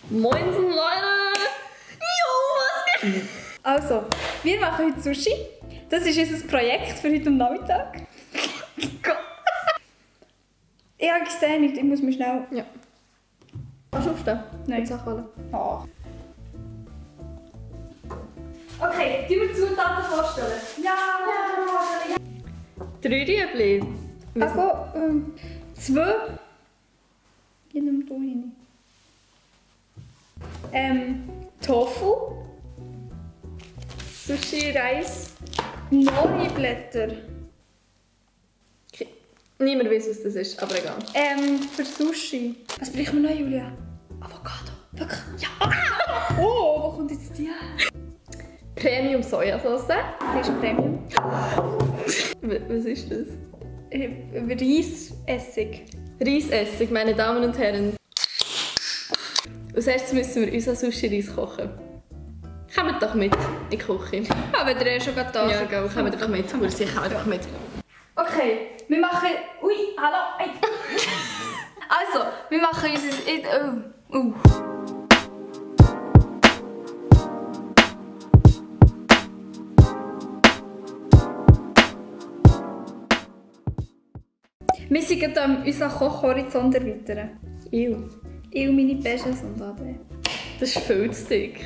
Moinsen, Leute! Jo, was geht? Also, wir machen heute Sushi. Das ist unser Projekt für heute am Nachmittag. Ich habe gesehen, ich muss mich schnell... Ja. Kannst du aufstehen? Nein. Oh. Okay, die wir Zutaten vorstellen. Ja! 3 Rüebli. Also, 2. Ich nehme hier rein. Tofu. Sushi-Reis. Nori-Blätter. Niemand weiß, was das ist, aber egal. Für Sushi. Was brauchen wir noch, Julia? Avocado. Wirklich? Ja! Ah! Oh, wo kommt jetzt die her? Premium Sojasauce. Das ist Premium. Was ist das? Reisessig. Reisessig, meine Damen und Herren. Als erstes müssen wir unseren Sushi-Reis kochen. Kommt doch mit in die Küche. Ah, wenn ihr schon gerade da Ja, seid. gell, kommt doch mit. Ursi, kommt doch mit. Okay, wir machen... Ui, hallo. Ei. Also, wir machen unser... Wir sind gerade unseren Kochhorizont erweitern. Ew. Ich und meine Besches und Ade. Das ist viel zu dick.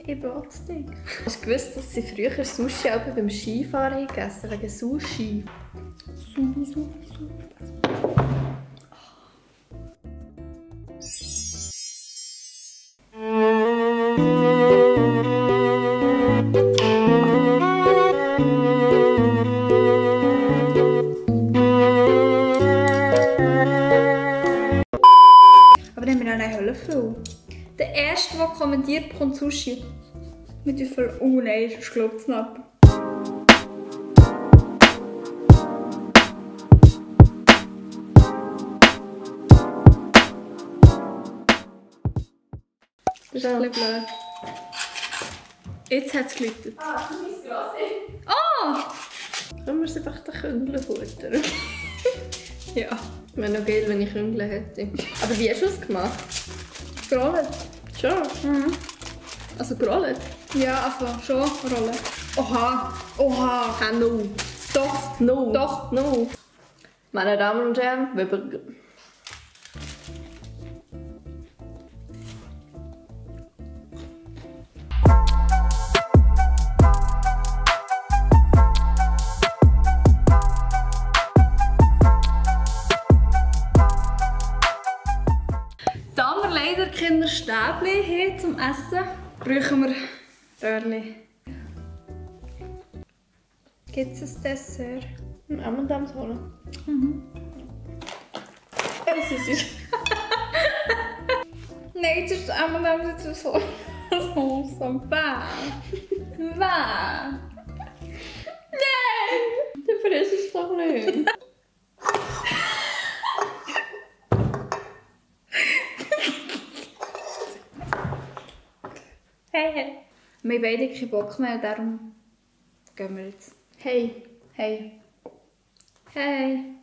Ich brauche es dick. Hast du gewusst, dass sie früher Sushi auch beim Skifahren gegessen haben? Wegen Sushi. Sushi. Aber dann haben wir auch eine Hölle viel. Der erste, der kommentiert, bekommt Sushi. Mit wie viel... Oh nein, ich glaube es nicht. Das ist ein bisschen blöd. Jetzt hat es geläutet. Ah, das ist mein Glas. Oh! Können wir es einfach den Kündeln futtern? Ja. Wäre noch geil, wenn ich Kündeln hätte. Aber wie hast du es gemacht? Gerollt. Schon? Mhm. Also gerollt? Ja, also schon rollen. Oha! Oha! No. Doch! No. Doch. No. Meine Damen und Herren, Da wir leider keine Stäbchen haben zum Essen, brauchen wir Röhrchen. Gibt es ein Dessert? M&M's holen. Es ist... Nein, das ist M&M's jetzt so... So bäh. Bäh. Nein! Du frisst es doch nicht. Hey. Wir haben beide keinen Bock mehr, darum gehen wir jetzt. Hey. Hey. Hey.